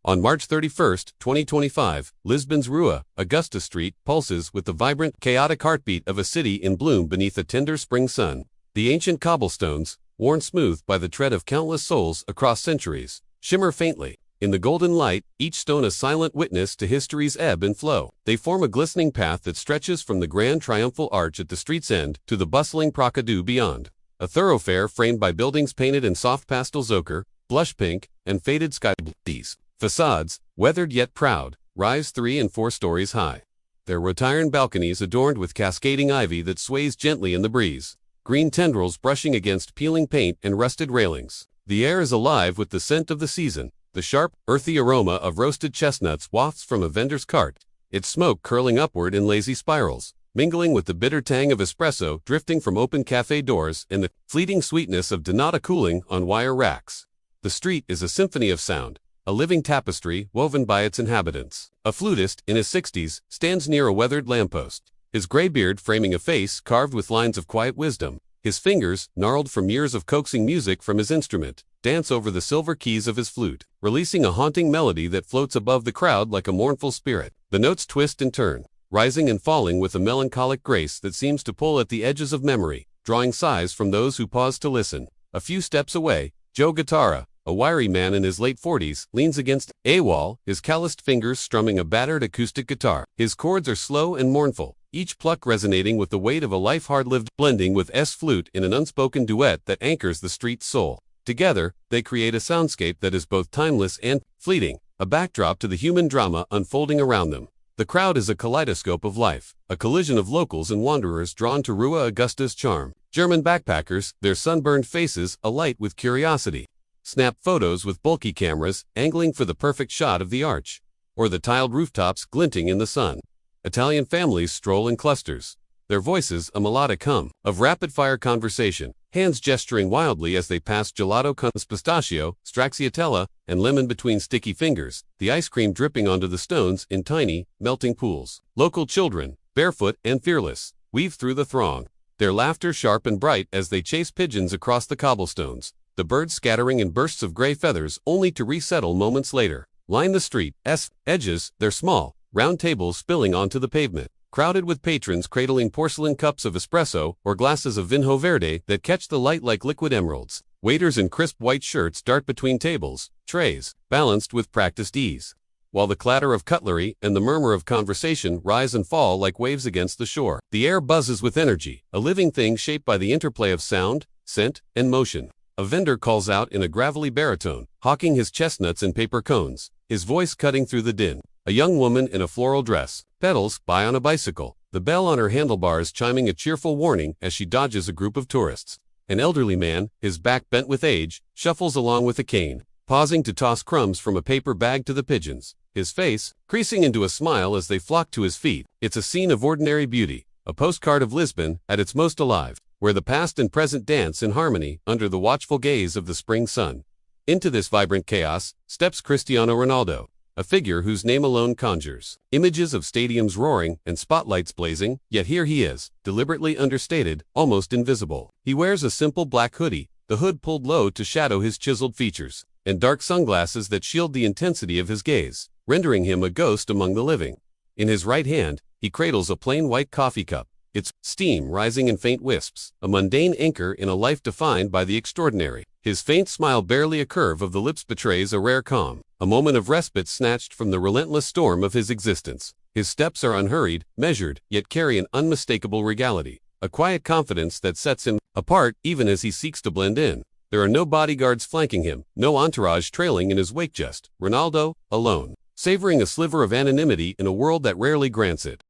On March 31, 2025, Lisbon's Rua Augusta Street pulses with the vibrant, chaotic heartbeat of a city in bloom beneath a tender spring sun. The ancient cobblestones, worn smooth by the tread of countless souls across centuries, shimmer faintly. In the golden light, each stone a silent witness to history's ebb and flow. They form a glistening path that stretches from the grand triumphal arch at the street's end to the bustling Procadou beyond. A thoroughfare framed by buildings painted in soft pastel ochre, blush pink, and faded sky blue. These facades, weathered yet proud, rise 3 and 4 stories high. Their rotund balconies adorned with cascading ivy that sways gently in the breeze, green tendrils brushing against peeling paint and rusted railings. The air is alive with the scent of the season. The sharp, earthy aroma of roasted chestnuts wafts from a vendor's cart, its smoke curling upward in lazy spirals, mingling with the bitter tang of espresso drifting from open cafe doors and the fleeting sweetness of Donata cooling on wire racks. The street is a symphony of sound, a living tapestry woven by its inhabitants. A flutist, in his 60s, stands near a weathered lamppost, his gray beard framing a face carved with lines of quiet wisdom. His fingers, gnarled from years of coaxing music from his instrument, dance over the silver keys of his flute, releasing a haunting melody that floats above the crowd like a mournful spirit. The notes twist and turn, rising and falling with a melancholic grace that seems to pull at the edges of memory, drawing sighs from those who pause to listen. A few steps away, Joe Guitarra, a wiry man in his late 40s, leans against a wall, his calloused fingers strumming a battered acoustic guitar. His chords are slow and mournful, each pluck resonating with the weight of a life hard-lived, blending with flute in an unspoken duet that anchors the street's soul. Together, they create a soundscape that is both timeless and fleeting, a backdrop to the human drama unfolding around them. The crowd is a kaleidoscope of life, a collision of locals and wanderers drawn to Rua Augusta's charm. German backpackers, their sunburned faces alight with curiosity, snap photos with bulky cameras, angling for the perfect shot of the arch, or the tiled rooftops glinting in the sun. Italian families stroll in clusters, their voices a melodic hum of rapid-fire conversation, hands gesturing wildly as they pass gelato con pistachio, stracciatella, and lemon between sticky fingers, the ice cream dripping onto the stones in tiny, melting pools. Local children, barefoot and fearless, weave through the throng, their laughter sharp and bright as they chase pigeons across the cobblestones, the birds scattering in bursts of gray feathers only to resettle moments later. Line the street's edges, their small, round tables spilling onto the pavement, crowded with patrons cradling porcelain cups of espresso or glasses of vinho verde that catch the light like liquid emeralds. Waiters in crisp white shirts dart between tables, trays, balanced with practiced ease, while the clatter of cutlery and the murmur of conversation rise and fall like waves against the shore. The air buzzes with energy, a living thing shaped by the interplay of sound, scent, and motion. A vendor calls out in a gravelly baritone, hawking his chestnuts in paper cones, his voice cutting through the din. A young woman in a floral dress pedals by on a bicycle, the bell on her handlebars chiming a cheerful warning as she dodges a group of tourists. An elderly man, his back bent with age, shuffles along with a cane, pausing to toss crumbs from a paper bag to the pigeons, his face creasing into a smile as they flock to his feet. It's a scene of ordinary beauty, a postcard of Lisbon at its most alive, where the past and present dance in harmony under the watchful gaze of the spring sun. Into this vibrant chaos steps Cristiano Ronaldo, a figure whose name alone conjures images of stadiums roaring and spotlights blazing, yet here he is, deliberately understated, almost invisible. He wears a simple black hoodie, the hood pulled low to shadow his chiseled features, and dark sunglasses that shield the intensity of his gaze, rendering him a ghost among the living. In his right hand, he cradles a plain white coffee cup, its steam rising in faint wisps, a mundane anchor in a life defined by the extraordinary. His faint smile, barely a curve of the lips, betrays a rare calm, a moment of respite snatched from the relentless storm of his existence. His steps are unhurried, measured, yet carry an unmistakable regality, a quiet confidence that sets him apart even as he seeks to blend in. There are no bodyguards flanking him, no entourage trailing in his wake, just Ronaldo, alone, savoring a sliver of anonymity in a world that rarely grants it.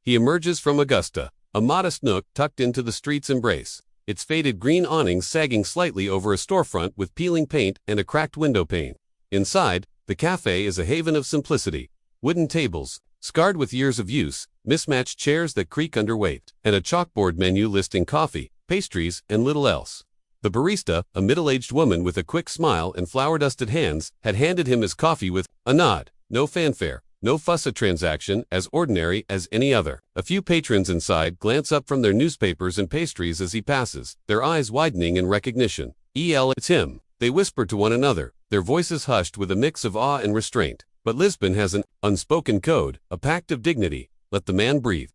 He emerges from Augusta, a modest nook tucked into the street's embrace, its faded green awnings sagging slightly over a storefront with peeling paint and a cracked window pane. Inside, the cafe is a haven of simplicity, wooden tables, scarred with years of use, mismatched chairs that creak under weight, and a chalkboard menu listing coffee, pastries, and little else. The barista, a middle-aged woman with a quick smile and flour-dusted hands, had handed him his coffee with a nod. No fanfare, no fuss, a transaction as ordinary as any other. A few patrons inside glance up from their newspapers and pastries as he passes, their eyes widening in recognition. It's him, they whisper to one another, their voices hushed with a mix of awe and restraint. But Lisbon has an unspoken code, a pact of dignity. Let the man breathe.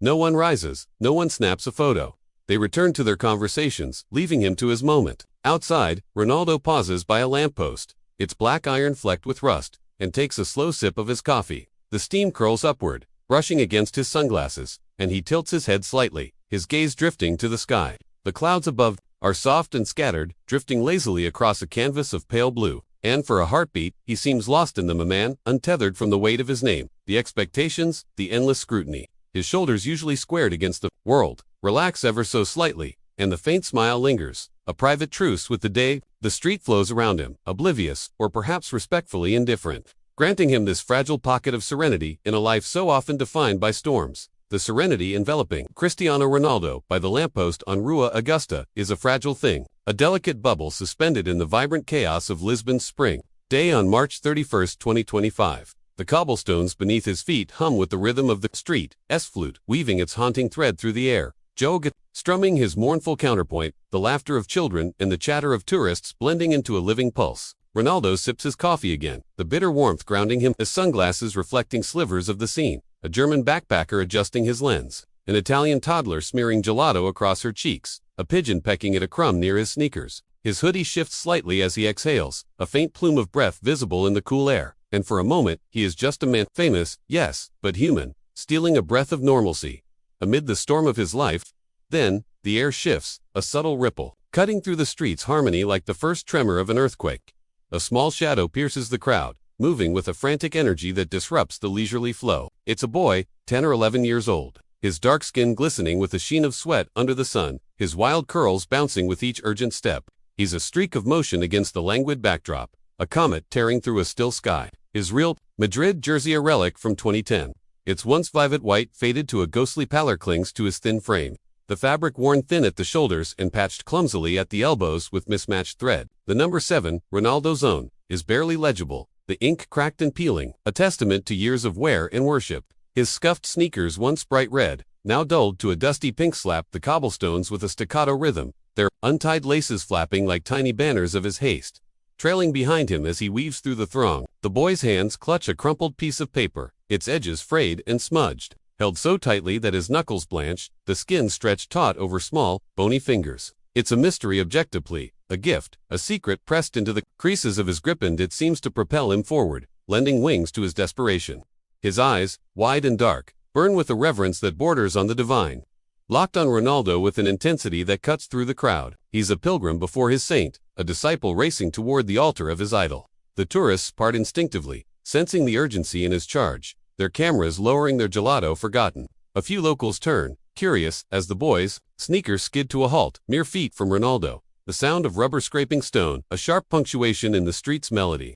No one rises, no one snaps a photo. They return to their conversations, leaving him to his moment. Outside, Ronaldo pauses by a lamppost, its black iron flecked with rust, and takes a slow sip of his coffee. The steam curls upward, brushing against his sunglasses, and he tilts his head slightly, his gaze drifting to the sky. The clouds above are soft and scattered, drifting lazily across a canvas of pale blue. And for a heartbeat, he seems lost in them, a man, untethered from the weight of his name, the expectations, the endless scrutiny. His shoulders, usually squared against the world, relax ever so slightly, and the faint smile lingers, a private truce with the day. The street flows around him, oblivious, or perhaps respectfully indifferent, granting him this fragile pocket of serenity in a life so often defined by storms. The serenity enveloping Cristiano Ronaldo by the lamppost on Rua Augusta is a fragile thing, a delicate bubble suspended in the vibrant chaos of Lisbon's spring day on March 31, 2025. The cobblestones beneath his feet hum with the rhythm of the street's flute, weaving its haunting thread through the air. Joe strumming his mournful counterpoint, the laughter of children and the chatter of tourists blending into a living pulse. Ronaldo sips his coffee again, the bitter warmth grounding him, his sunglasses reflecting slivers of the scene. A German backpacker adjusting his lens, an Italian toddler smearing gelato across her cheeks, a pigeon pecking at a crumb near his sneakers. His hoodie shifts slightly as he exhales, a faint plume of breath visible in the cool air. And for a moment, he is just a man, famous, yes, but human, stealing a breath of normalcy amid the storm of his life. Then, the air shifts, a subtle ripple, cutting through the street's harmony like the first tremor of an earthquake. A small shadow pierces the crowd, moving with a frantic energy that disrupts the leisurely flow. It's a boy, 10 or 11 years old, his dark skin glistening with a sheen of sweat under the sun, his wild curls bouncing with each urgent step. He's a streak of motion against the languid backdrop, a comet tearing through a still sky. His Real Madrid jersey, a relic from 2010. Its once vivid white faded to a ghostly pallor, clings to his thin frame, the fabric worn thin at the shoulders and patched clumsily at the elbows with mismatched thread. The number 7, Ronaldo's own, is barely legible, the ink cracked and peeling, a testament to years of wear and worship. His scuffed sneakers, once bright red, now dulled to a dusty pink, slap the cobblestones with a staccato rhythm, their untied laces flapping like tiny banners of his haste. Trailing behind him as he weaves through the throng, the boy's hands clutch a crumpled piece of paper, its edges frayed and smudged, held so tightly that his knuckles blanch, the skin stretched taut over small, bony fingers. It's a mystery objectively, a gift, a secret pressed into the creases of his grip, and it seems to propel him forward, lending wings to his desperation. His eyes, wide and dark, burn with a reverence that borders on the divine. Locked on Ronaldo with an intensity that cuts through the crowd, he's a pilgrim before his saint, a disciple racing toward the altar of his idol. The tourists part instinctively, sensing the urgency in his charge, their cameras lowering their gelato forgotten. A few locals turn, curious, as the boys' sneakers skid to a halt, mere feet from Ronaldo. The sound of rubber scraping stone, a sharp punctuation in the street's melody.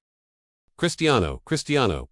Cristiano,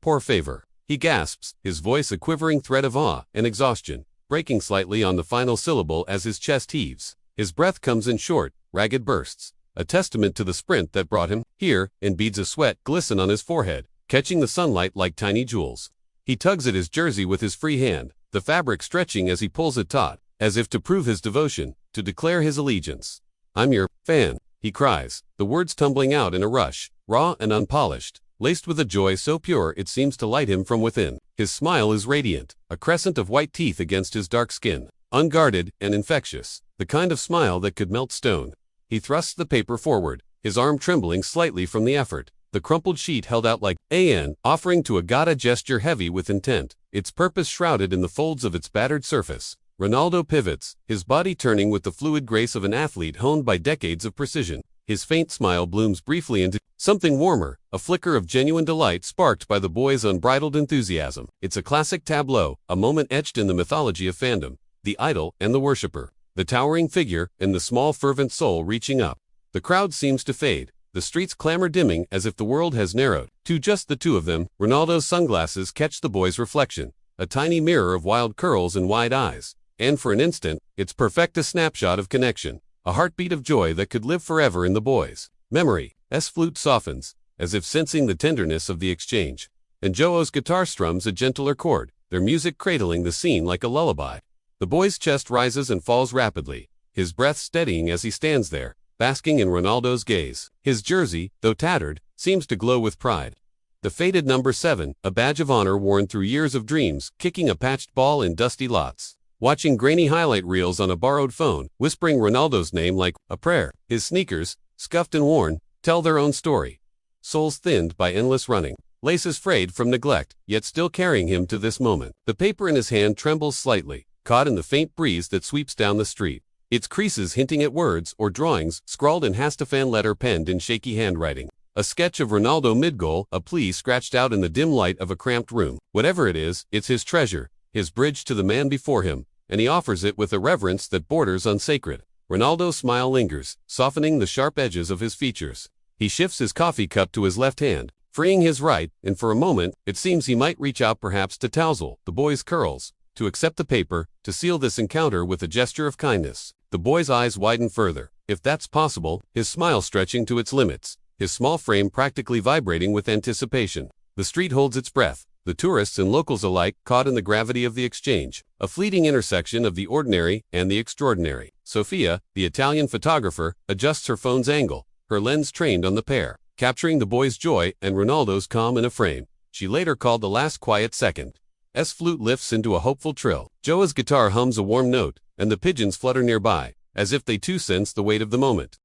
por favor. He gasps, his voice a quivering thread of awe and exhaustion, breaking slightly on the final syllable as his chest heaves. His breath comes in short, ragged bursts, a testament to the sprint that brought him here, and beads of sweat glisten on his forehead, catching the sunlight like tiny jewels. He tugs at his jersey with his free hand, the fabric stretching as he pulls it taut, as if to prove his devotion, to declare his allegiance. "I'm your fan," he cries, the words tumbling out in a rush, raw and unpolished, laced with a joy so pure it seems to light him from within. His smile is radiant, a crescent of white teeth against his dark skin, unguarded and infectious, the kind of smile that could melt stone. He thrusts the paper forward, his arm trembling slightly from the effort, the crumpled sheet held out like an offering to a god, a gesture heavy with intent, its purpose shrouded in the folds of its battered surface. Ronaldo pivots, his body turning with the fluid grace of an athlete honed by decades of precision. His faint smile blooms briefly into something warmer, a flicker of genuine delight sparked by the boy's unbridled enthusiasm. It's a classic tableau, a moment etched in the mythology of fandom, the idol and the worshipper, the towering figure and the small fervent soul reaching up. The crowd seems to fade, the streets clamor dimming as if the world has narrowed to just the two of them. Ronaldo's sunglasses catch the boy's reflection, a tiny mirror of wild curls and wide eyes, and for an instant, it's perfect, a snapshot of connection, a heartbeat of joy that could live forever in the boy's memory. Flute softens, as if sensing the tenderness of the exchange, and Joe's guitar strums a gentler chord, their music cradling the scene like a lullaby. The boy's chest rises and falls rapidly, his breath steadying as he stands there, basking in Ronaldo's gaze. His jersey, though tattered, seems to glow with pride. The faded number 7, a badge of honor worn through years of dreams, kicking a patched ball in dusty lots. Watching grainy highlight reels on a borrowed phone, whispering Ronaldo's name like a prayer. His sneakers, scuffed and worn, tell their own story. Soles thinned by endless running. Laces frayed from neglect, yet still carrying him to this moment. The paper in his hand trembles slightly, caught in the faint breeze that sweeps down the street. Its creases hinting at words or drawings scrawled in Hastafan letter penned in shaky handwriting. A sketch of Ronaldo mid-goal, a plea scratched out in the dim light of a cramped room. Whatever it is, it's his treasure, his bridge to the man before him, and he offers it with a reverence that borders on sacred. Ronaldo's smile lingers, softening the sharp edges of his features. He shifts his coffee cup to his left hand, freeing his right, and for a moment, it seems he might reach out perhaps to tousle the boy's curls, to accept the paper, to seal this encounter with a gesture of kindness. The boy's eyes widen further, if that's possible, his smile stretching to its limits, his small frame practically vibrating with anticipation. The street holds its breath, the tourists and locals alike caught in the gravity of the exchange, a fleeting intersection of the ordinary and the extraordinary. Sofia, the Italian photographer, adjusts her phone's angle, her lens trained on the pair, capturing the boy's joy and Ronaldo's calm in a frame she later called the last quiet second. S flute lifts into a hopeful trill. Joa's guitar hums a warm note, and the pigeons flutter nearby, as if they too sense the weight of the moment.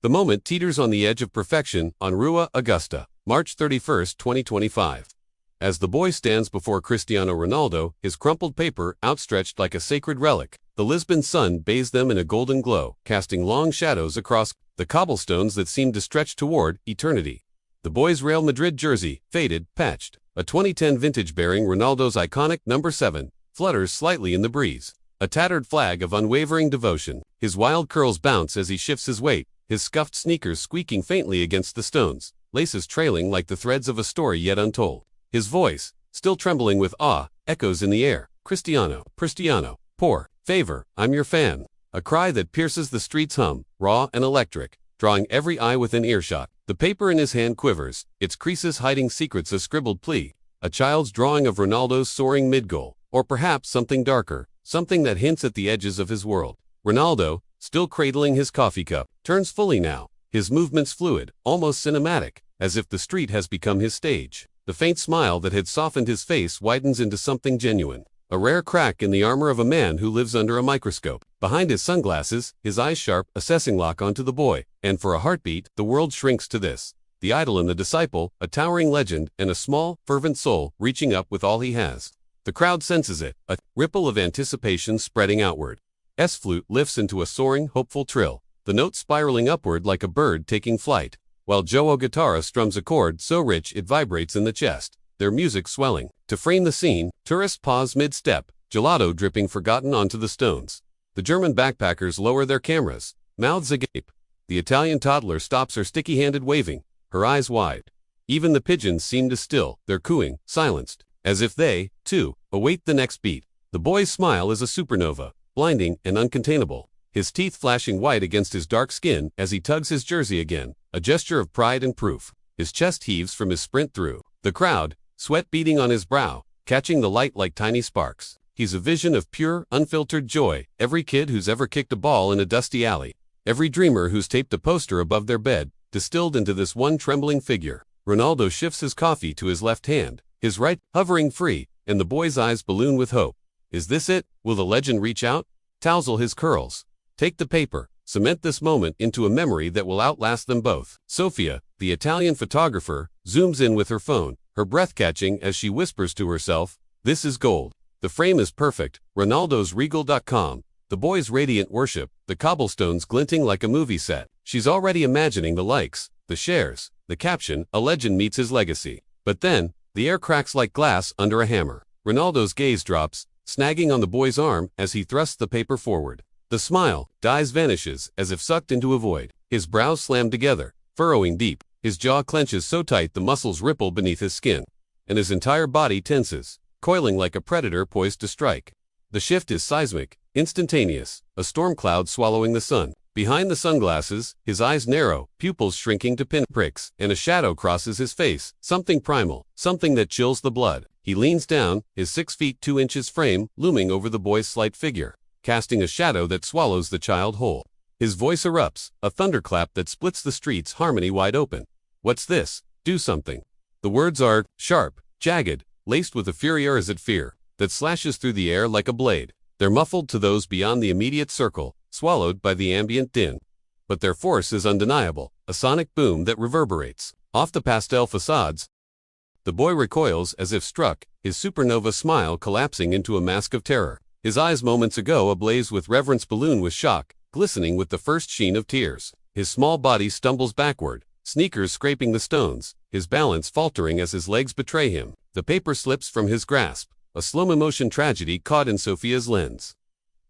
The moment teeters on the edge of perfection on Rua Augusta, March 31, 2025. As the boy stands before Cristiano Ronaldo, his crumpled paper outstretched like a sacred relic, the Lisbon sun bathes them in a golden glow, casting long shadows across the cobblestones that seem to stretch toward eternity. The boy's Real Madrid jersey, faded, patched, a 2010 vintage bearing Ronaldo's iconic number 7, flutters slightly in the breeze, a tattered flag of unwavering devotion. His wild curls bounce as he shifts his weight, his scuffed sneakers squeaking faintly against the stones, laces trailing like the threads of a story yet untold. His voice, still trembling with awe, echoes in the air. Cristiano, por favor, I'm your fan. A cry that pierces the street's hum, raw and electric, drawing every eye within earshot. The paper in his hand quivers, its creases hiding secrets, a scribbled plea, a child's drawing of Ronaldo's soaring mid-goal, or perhaps something darker, something that hints at the edges of his world. Ronaldo, still cradling his coffee cup, turns fully now, his movements fluid, almost cinematic, as if the street has become his stage. The faint smile that had softened his face widens into something genuine, a rare crack in the armor of a man who lives under a microscope. Behind his sunglasses, his eyes sharp, assessing lock onto the boy, and for a heartbeat, the world shrinks to this. The idol and the disciple, a towering legend, and a small, fervent soul, reaching up with all he has. The crowd senses it, a ripple of anticipation spreading outward. S flute lifts into a soaring, hopeful trill, the note spiraling upward like a bird taking flight, while Joao guitarra strums a chord so rich it vibrates in the chest, their music swelling. To frame the scene, tourists pause mid-step, gelato dripping forgotten onto the stones. The German backpackers lower their cameras, mouths agape. The Italian toddler stops her sticky-handed waving, her eyes wide. Even the pigeons seem to still, their cooing, silenced, as if they, too, await the next beat. The boy's smile is a supernova, blinding and uncontainable, his teeth flashing white against his dark skin as he tugs his jersey again, a gesture of pride and proof. His chest heaves from his sprint through the crowd, sweat beading on his brow, catching the light like tiny sparks. He's a vision of pure, unfiltered joy, every kid who's ever kicked a ball in a dusty alley, every dreamer who's taped a poster above their bed, distilled into this one trembling figure. Ronaldo shifts his coffee to his left hand, his right hovering free, and the boy's eyes balloon with hope. Is this it? Will the legend reach out? Tousle his curls. Take the paper. Cement this moment into a memory that will outlast them both. Sofia, the Italian photographer, zooms in with her phone, her breath catching as she whispers to herself, "This is gold." The frame is perfect, Ronaldo's regal.com, the boy's radiant worship, the cobblestones glinting like a movie set. She's already imagining the likes, the shares, the caption, "A legend meets his legacy." But then, the air cracks like glass under a hammer. Ronaldo's gaze drops, snagging on the boy's arm as he thrusts the paper forward. The smile, vanishes, as if sucked into a void. His brows slam together, furrowing deep. His jaw clenches so tight the muscles ripple beneath his skin, and his entire body tenses, coiling like a predator poised to strike. The shift is seismic, instantaneous, a storm cloud swallowing the sun. Behind the sunglasses, his eyes narrow, pupils shrinking to pinpricks, and a shadow crosses his face, something primal, something that chills the blood. He leans down, his 6 feet 2 inches frame looming over the boy's slight figure, casting a shadow that swallows the child whole. His voice erupts, a thunderclap that splits the street's harmony wide open. What's this? Do something. The words are sharp, jagged, laced with a furious fear that slashes through the air like a blade. They're muffled to those beyond the immediate circle, swallowed by the ambient din. But their force is undeniable, a sonic boom that reverberates off the pastel facades. The boy recoils as if struck, his supernova smile collapsing into a mask of terror. His eyes moments ago ablaze with reverence balloon with shock, glistening with the first sheen of tears. His small body stumbles backward, sneakers scraping the stones, his balance faltering as his legs betray him. The paper slips from his grasp, a slow-motion tragedy caught in Sophia's lens.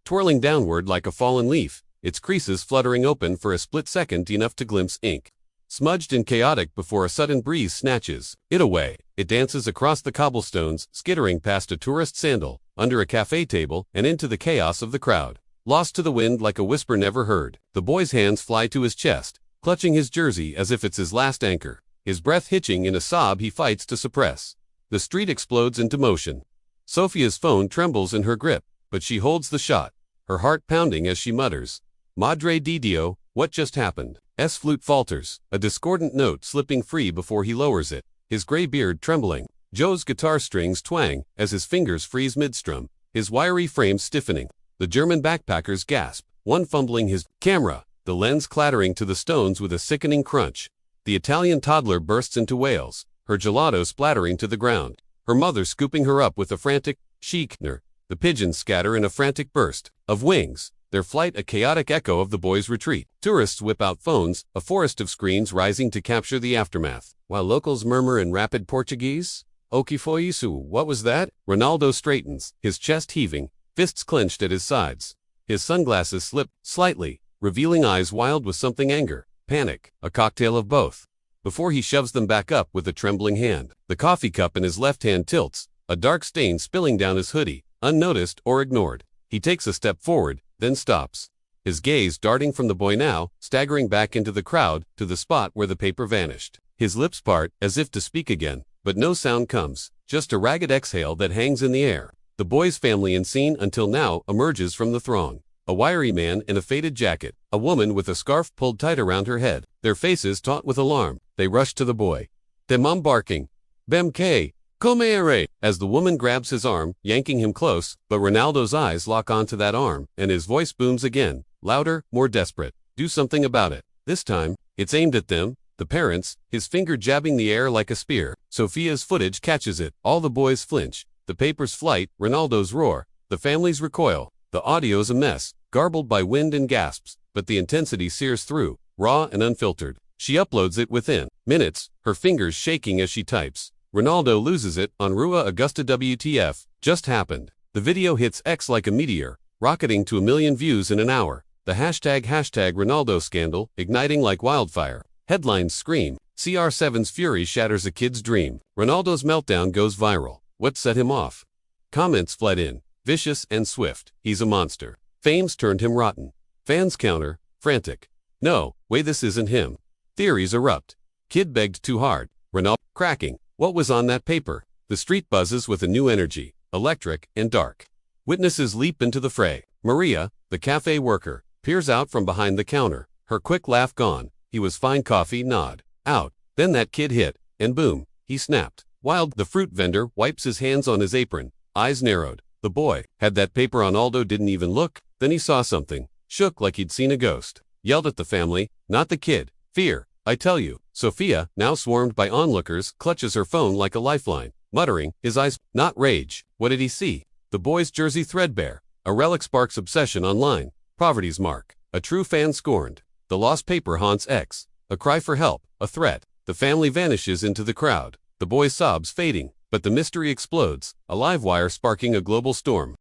Twirling downward like a fallen leaf, its creases fluttering open for a split second enough to glimpse ink. Smudged and chaotic before a sudden breeze snatches it away, it dances across the cobblestones, skittering past a tourist sandal, under a cafe table, and into the chaos of the crowd. Lost to the wind like a whisper never heard, the boy's hands fly to his chest, clutching his jersey as if it's his last anchor, his breath hitching in a sob he fights to suppress. The street explodes into motion. Sophia's phone trembles in her grip, but she holds the shot, her heart pounding as she mutters, "Madre di Dio, what just happened?" S flute falters, a discordant note slipping free before he lowers it, his gray beard trembling. Joe's guitar strings twang as his fingers freeze midstrum, his wiry frame stiffening. The German backpackers gasp, one fumbling his camera, the lens clattering to the stones with a sickening crunch. The Italian toddler bursts into wails, her gelato splattering to the ground, her mother scooping her up with a frantic "Sheikner." The pigeons scatter in a frantic burst of wings, their flight a chaotic echo of the boy's retreat. Tourists whip out phones, a forest of screens rising to capture the aftermath, while locals murmur in rapid Portuguese. "O que foi isso? What was that?" Ronaldo straightens, his chest heaving, fists clenched at his sides. His sunglasses slip slightly, revealing eyes wild with something anger, panic, a cocktail of both. Before he shoves them back up with a trembling hand, the coffee cup in his left hand tilts, a dark stain spilling down his hoodie, unnoticed or ignored. He takes a step forward, then stops, his gaze darting from the boy now, staggering back into the crowd, to the spot where the paper vanished. His lips part, as if to speak again, but no sound comes, just a ragged exhale that hangs in the air. The boy's family unseen until now emerges from the throng. A wiry man in a faded jacket, a woman with a scarf pulled tight around her head, their faces taut with alarm. They rush to the boy. Their mom barking, "Bem que, come here," as the woman grabs his arm, yanking him close, but Ronaldo's eyes lock onto that arm, and his voice booms again, louder, more desperate. "Do something about it." This time, it's aimed at them, the parents, his finger jabbing the air like a spear. Sophia's footage catches it, all the boys flinch, the paper's flight, Ronaldo's roar, the family's recoil. The audio's a mess, garbled by wind and gasps, but the intensity sears through, raw and unfiltered. She uploads it within minutes, her fingers shaking as she types. Ronaldo loses it on Rua Augusta. WTF just happened. The video hits X like a meteor, rocketing to 1 million views in an hour. The hashtag Ronaldo scandal, igniting like wildfire. Headlines scream, CR7's fury shatters a kid's dream. Ronaldo's meltdown goes viral. What set him off? Comments flood in, vicious and swift. He's a monster. Fame's turned him rotten. Fans counter, frantic. No, way, this isn't him. Theories erupt. Kid begged too hard. Ronaldo cracking. What was on that paper? The street buzzes with a new energy, electric and dark. Witnesses leap into the fray. Maria, the cafe worker, peers out from behind the counter, her quick laugh gone. He was fine, coffee nod. Out. Then that kid hit, and boom, he snapped. Wild, the fruit vendor, wipes his hands on his apron, eyes narrowed. The boy had that paper on. Aldo didn't even look. Then he saw something, shook like he'd seen a ghost, yelled at the family, not the kid. Fear, I tell you. Sophia, now swarmed by onlookers, clutches her phone like a lifeline, muttering, his eyes, not rage. What did he see? The boy's jersey threadbare. A relic sparks obsession online. Poverty's mark. A true fan scorned. The lost paper haunts X. A cry for help, a threat. The family vanishes into the crowd. The boy's sobs fading, but the mystery explodes, a live wire sparking a global storm.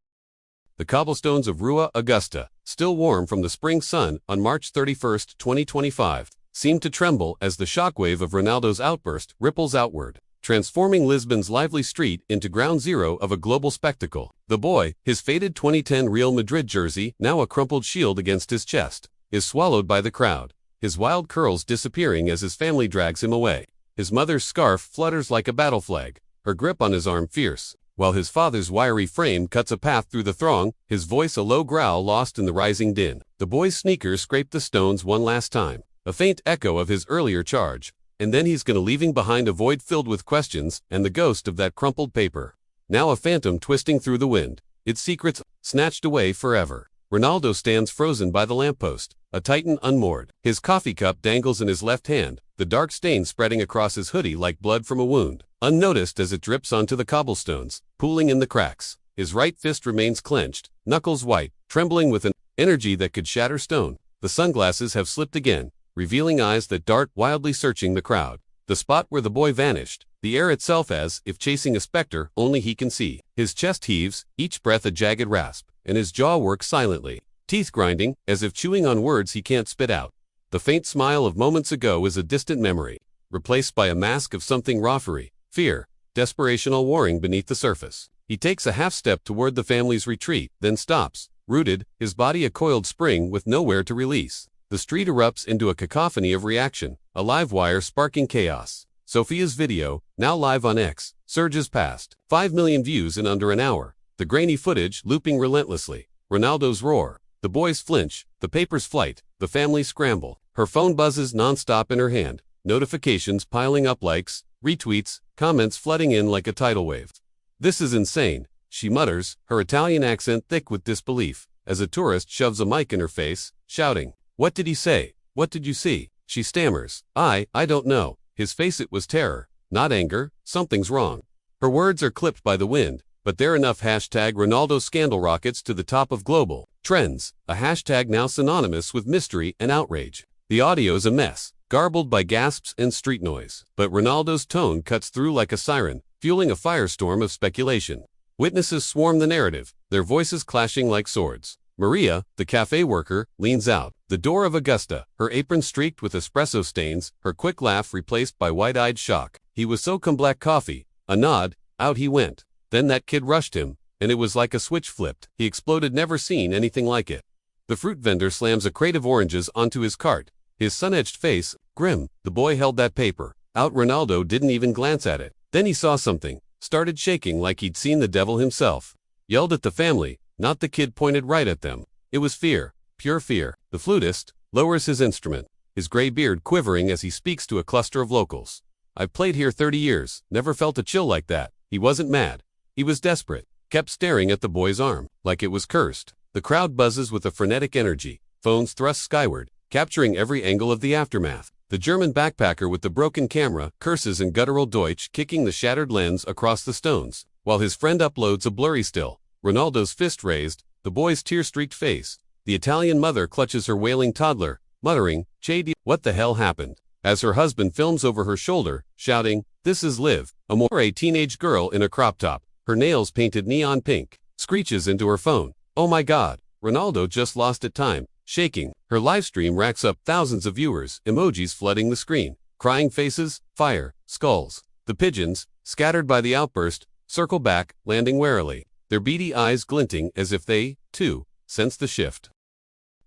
The cobblestones of Rua Augusta, still warm from the spring sun on March 31, 2025, seem to tremble as the shockwave of Ronaldo's outburst ripples outward, transforming Lisbon's lively street into ground zero of a global spectacle. The boy, his faded 2010 Real Madrid jersey now a crumpled shield against his chest, is swallowed by the crowd, his wild curls disappearing as his family drags him away. His mother's scarf flutters like a battle flag, her grip on his arm fierce. while his father's wiry frame cuts a path through the throng, his voice a low growl lost in the rising din. The boy's sneakers scrape the stones one last time, a faint echo of his earlier charge, and then he's gonna leaving behind a void filled with questions and the ghost of that crumpled paper. Now a phantom twisting through the wind, its secrets snatched away forever. Ronaldo stands frozen by the lamppost, a titan unmoored. His coffee cup dangles in his left hand, the dark stain spreading across his hoodie like blood from a wound, unnoticed as it drips onto the cobblestones, pooling in the cracks. His right fist remains clenched, knuckles white, trembling with an energy that could shatter stone. The sunglasses have slipped again, revealing eyes that dart wildly searching the crowd. The spot where the boy vanished, the air itself as if chasing a specter only he can see. His chest heaves, each breath a jagged rasp, and his jaw works silently, teeth grinding, as if chewing on words he can't spit out. The faint smile of moments ago is a distant memory, replaced by a mask of something raw-fury, fear, desperation all warring beneath the surface. He takes a half-step toward the family's retreat, then stops, rooted, his body a coiled spring with nowhere to release. The street erupts into a cacophony of reaction, a live wire sparking chaos. Sophia's video, now live on X, surges past 5 million views in under an hour. The grainy footage looping relentlessly. Ronaldo's roar. The boys flinch, the paper's flight, the family scramble. Her phone buzzes nonstop in her hand, notifications piling up, likes, retweets, comments flooding in like a tidal wave. "This is insane," she mutters, her Italian accent thick with disbelief, as a tourist shoves a mic in her face, shouting, "What did he say? What did you see?" She stammers, I don't know." His face it was terror, not anger. Something's wrong. Her words are clipped by the wind, but they're enough. Ronaldo scandal rockets to the top of global trends, a hashtag now synonymous with mystery and outrage. The audio's a mess, garbled by gasps and street noise, but Ronaldo's tone cuts through like a siren, fueling a firestorm of speculation. Witnesses swarm the narrative, their voices clashing like swords. Maria, the cafe worker, leans out the door of Augusta, her apron streaked with espresso stains, her quick laugh replaced by wide-eyed shock. "He was so come black coffee." A nod, out he went. Then that kid rushed him, and it was like a switch flipped. He exploded, never seen anything like it. The fruit vendor slams a crate of oranges onto his cart, his sun-edged face grim. The boy held that paper out. Ronaldo didn't even glance at it. Then he saw something, started shaking like he'd seen the devil himself. Yelled at the family, not the kid, pointed right at them. It was fear, pure fear. The flutist lowers his instrument, his gray beard quivering as he speaks to a cluster of locals. "I've played here 30 years, never felt a chill like that." He wasn't mad. He was desperate, kept staring at the boy's arm, like it was cursed. The crowd buzzes with a frenetic energy, phones thrust skyward, capturing every angle of the aftermath. The German backpacker with the broken camera curses in guttural Deutsch, kicking the shattered lens across the stones, while his friend uploads a blurry still. Ronaldo's fist raised, the boy's tear-streaked face. The Italian mother clutches her wailing toddler, muttering, "Che di, what the hell happened?" as her husband films over her shoulder, shouting, "This is Liv." A teenage girl in a crop top, her nails painted neon pink, screeches into her phone. "Oh my God." Ronaldo just lost at time, shaking. Her livestream racks up thousands of viewers, emojis flooding the screen, crying faces, fire, skulls. The pigeons, scattered by the outburst, circle back, landing warily, their beady eyes glinting as if they, too, sense the shift.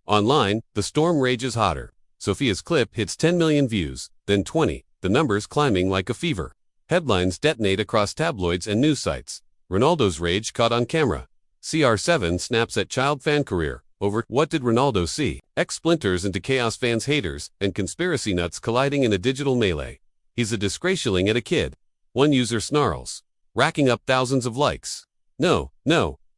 Online, the storm rages hotter. Sophia's clip hits 10 million views, then 20, the numbers climbing like a fever. Headlines detonate across tabloids and news sites. Ronaldo's rage caught on camera. CR7 snaps at child fan career over what did Ronaldo see? X splinters into chaos, fans, haters, and conspiracy nuts colliding in a digital melee. He's a disgrace yelling at a kid. One user snarls, racking up thousands of likes. No,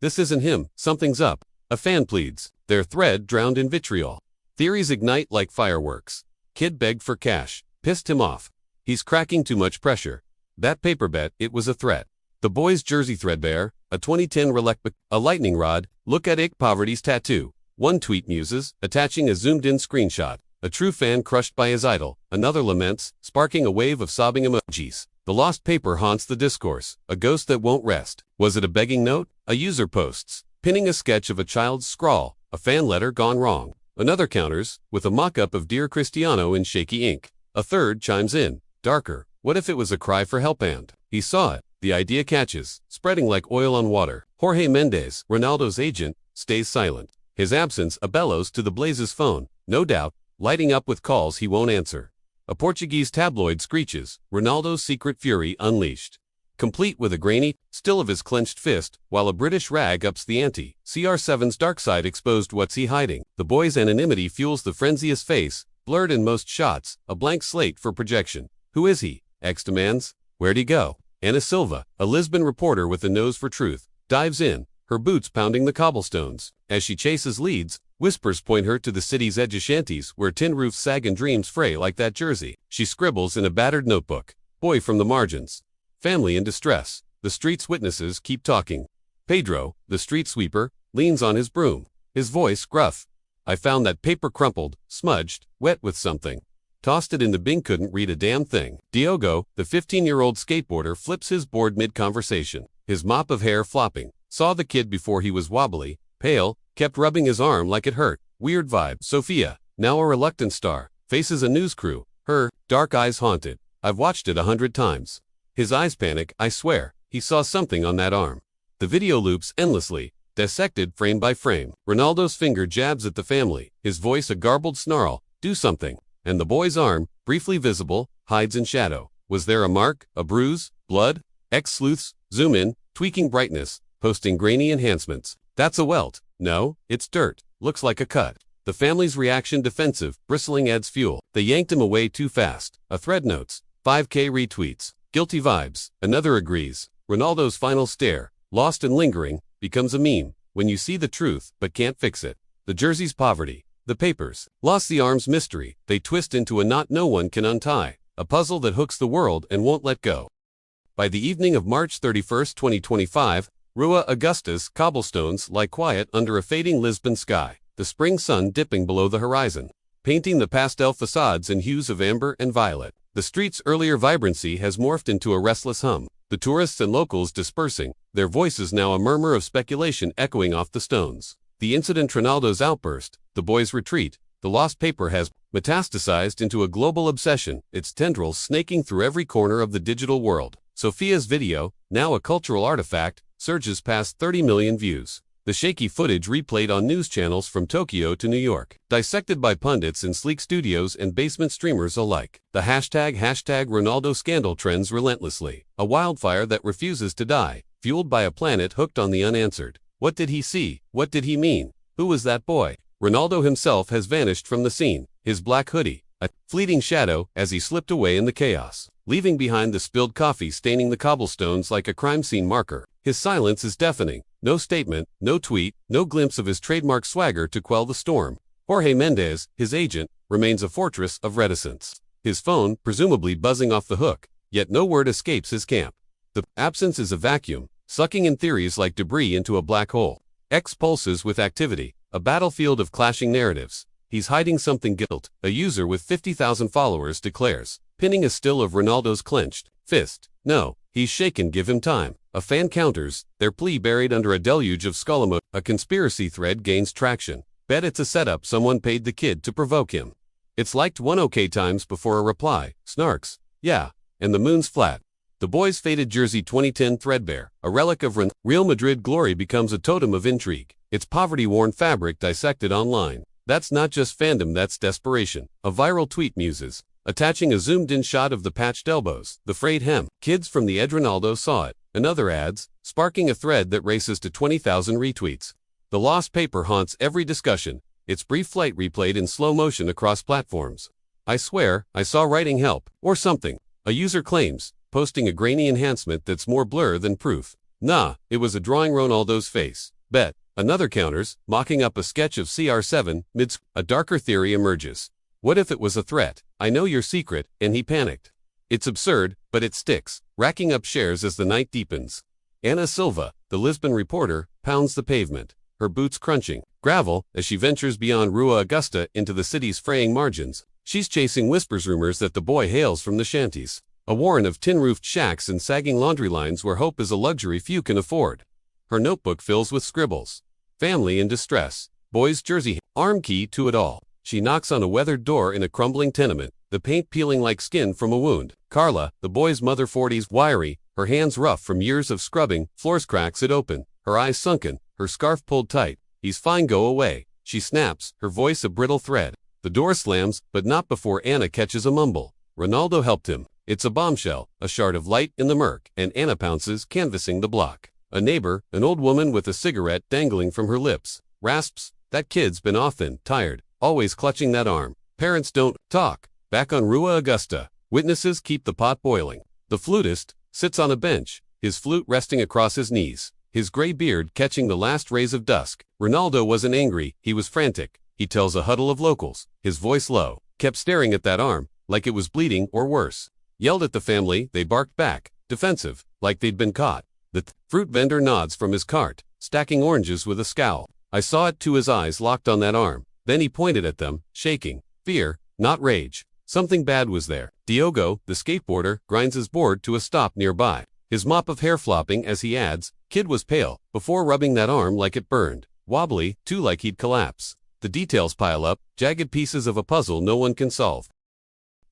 this isn't him, something's up. A fan pleads, their thread drowned in vitriol. Theories ignite like fireworks. Kid begged for cash, pissed him off. He's cracking too much pressure. That paper bet, it was a threat. The boy's jersey threadbare, a 2010 relic, a lightning rod, look at Ike Poverty's tattoo. One tweet muses, attaching a zoomed-in screenshot. A true fan crushed by his idol. Another laments, sparking a wave of sobbing emojis. The lost paper haunts the discourse, a ghost that won't rest. Was it a begging note? A user posts, pinning a sketch of a child's scrawl, a fan letter gone wrong. Another counters, with a mock-up of Dear Cristiano in shaky ink. A third chimes in, darker, what if it was a cry for help? And he saw it. The idea catches, spreading like oil on water. Jorge Mendes, Ronaldo's agent, stays silent. His absence a bellows to the Blaze's phone, no doubt, lighting up with calls he won't answer. A Portuguese tabloid screeches, Ronaldo's secret fury unleashed. complete with a grainy still of his clenched fist, while a British rag ups the ante. CR7's dark side exposed. What's he hiding? The boy's anonymity fuels the frenzious face, blurred in most shots, a blank slate for projection. Who is he? X demands. Where'd he go? Ana Silva, a Lisbon reporter with a nose for truth, dives in, her boots pounding the cobblestones. As she chases leads, whispers point her to the city's edge shanties where tin roofs sag and dreams fray like that jersey. She scribbles in a battered notebook. Boy from the margins. Family in distress. The street's witnesses keep talking. Pedro, the street sweeper, leans on his broom, his voice gruff. I found that paper crumpled, smudged, wet with something. Tossed it in the bin, couldn't read a damn thing. Diogo, the 15-year-old skateboarder, flips his board mid-conversation, his mop of hair flopping. Saw the kid before he was wobbly, pale, kept rubbing his arm like it hurt. Weird vibe. Sophia, now a reluctant star, faces a news crew, her dark eyes haunted. I've watched it 100 times. His eyes panic. I swear, he saw something on that arm. The video loops endlessly, dissected frame by frame. Ronaldo's finger jabs at the family, his voice a garbled snarl, do something. And the boy's arm, briefly visible, hides in shadow. Was there a mark, a bruise, blood? Sleuths, zoom in, tweaking brightness, posting grainy enhancements. That's a welt. No, it's dirt. Looks like a cut. The family's reaction defensive, bristling adds fuel. They yanked him away too fast. A thread notes, 5K retweets. Guilty vibes. Another agrees. Ronaldo's final stare, lost and lingering, becomes a meme. When you see the truth, but can't fix it. The jersey's poverty. The papers. Lost the arm's mystery. They twist into a knot no one can untie. A puzzle that hooks the world and won't let go. By the evening of March 31, 2025, Rua Augusta's cobblestones lie quiet under a fading Lisbon sky, the spring sun dipping below the horizon, painting the pastel facades in hues of amber and violet. The street's earlier vibrancy has morphed into a restless hum, the tourists and locals dispersing, their voices now a murmur of speculation echoing off the stones. The incident, Ronaldo's outburst, the boy's retreat, the lost paper has metastasized into a global obsession, its tendrils snaking through every corner of the digital world. Sophia's video, now a cultural artifact, surges past 30 million views. The shaky footage replayed on news channels from Tokyo to New York, dissected by pundits in sleek studios and basement streamers alike. The hashtag Ronaldo scandal trends relentlessly, a wildfire that refuses to die, fueled by a planet hooked on the unanswered. What did he see? What did he mean? Who was that boy? Ronaldo himself has vanished from the scene, his black hoodie, a fleeting shadow as he slipped away in the chaos, leaving behind the spilled coffee staining the cobblestones like a crime scene marker. His silence is deafening. No statement, no tweet, no glimpse of his trademark swagger to quell the storm. Jorge Mendes, his agent, remains a fortress of reticence. His phone, presumably buzzing off the hook, yet no word escapes his camp. The absence is a vacuum, sucking in theories like debris into a black hole. X pulses with activity, a battlefield of clashing narratives. He's hiding something. Guilt, a user with 50,000 followers declares, pinning a still of Ronaldo's clenched fist. No, he's shaken, give him time. A fan counters, their plea buried under a deluge of skull. A conspiracy thread gains traction. Bet it's a setup, someone paid the kid to provoke him. It's liked 1 OK times before a reply, snarks, yeah, and the moon's flat. The boy's faded jersey 2010 threadbare, a relic of Real Madrid glory, becomes a totem of intrigue. Its poverty-worn fabric dissected online. That's not just fandom, that's desperation. A viral tweet muses, attaching a zoomed-in shot of the patched elbows, the frayed hem. Kids from the edge. Ronaldo saw it. Another adds, sparking a thread that races to 20,000 retweets. The lost paper haunts every discussion, its brief flight replayed in slow motion across platforms. I swear, I saw writing help, or something, a user claims, posting a grainy enhancement that's more blur than proof. Nah, it was a drawing Ronaldo's face. Bet. Another counters, mocking up a sketch of CR7, a darker theory emerges. What if it was a threat? I know your secret, and he panicked. It's absurd, but it sticks, racking up shares as the night deepens. Ana Silva, the Lisbon reporter, pounds the pavement, her boots crunching gravel as she ventures beyond Rua Augusta into the city's fraying margins. She's chasing whispers, rumors that the boy hails from the shanties, a warren of tin-roofed shacks and sagging laundry lines where hope is a luxury few can afford. Her notebook fills with scribbles. Family in distress, boy's jersey, arm key to it all. She knocks on a weathered door in a crumbling tenement, the paint peeling like skin from a wound. Carla, the boy's mother, 40s, wiry, her hands rough from years of scrubbing, floors cracks it open, her eyes sunken, her scarf pulled tight. He's fine, go away. She snaps, her voice a brittle thread. The door slams, but not before Anna catches a mumble. Ronaldo helped him. It's a bombshell, a shard of light in the murk, and Anna pounces, canvassing the block. A neighbor, an old woman with a cigarette dangling from her lips, rasps, "That kid's been often tired, always clutching that arm. Parents don't talk." Back on Rua Augusta, witnesses keep the pot boiling. The flutist sits on a bench, his flute resting across his knees, his gray beard catching the last rays of dusk. Ronaldo wasn't angry, he was frantic. He tells a huddle of locals, his voice low, kept staring at that arm, like it was bleeding or worse. Yelled at the family, they barked back, defensive, like they'd been caught. The fruit vendor nods from his cart, stacking oranges with a scowl. I saw it too, his eyes locked on that arm. Then he pointed at them, shaking. Fear, not rage. Something bad was there. Diogo, the skateboarder, grinds his board to a stop nearby, his mop of hair flopping as he adds, "Kid was pale, before rubbing that arm like it burned. Wobbly, too, like he'd collapse." The details pile up, jagged pieces of a puzzle no one can solve.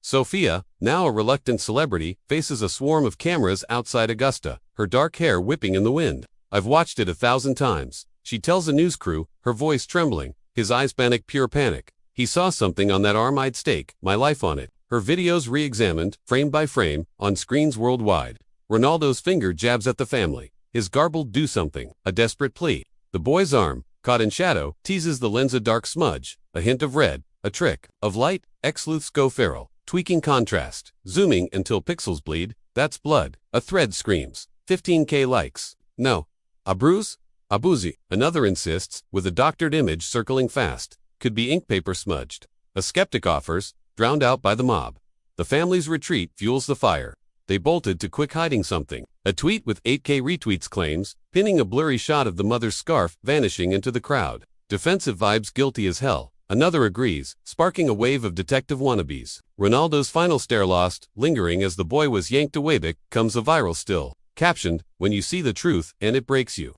Sophia, now a reluctant celebrity, faces a swarm of cameras outside Augusta, her dark hair whipping in the wind. "I've watched it 1,000 times. She tells a news crew, her voice trembling, his eyes panic, pure panic. "He saw something on that arm, I'd stake my life on it." Her videos re-examined, frame by frame, on screens worldwide. Ronaldo's finger jabs at the family, his garbled "do something," a desperate plea. The boy's arm, caught in shadow, teases the lens, a dark smudge, a hint of red, a trick of light. Ex-sleuths go feral, tweaking contrast, zooming until pixels bleed. "That's blood." A thread screams. 15K likes. "No. A bruise? A boozy." Another insists, with a doctored image circling fast. "Could be ink paper smudged." A skeptic offers, drowned out by the mob. The family's retreat fuels the fire. They bolted to quick, hiding something. A tweet with 8K retweets claims, pinning a blurry shot of the mother's scarf vanishing into the crowd. Defensive vibes, guilty as hell. Another agrees, sparking a wave of detective wannabes. Ronaldo's final stare lost, lingering as the boy was yanked away. Comes a viral still, captioned, "When you see the truth, and it breaks you."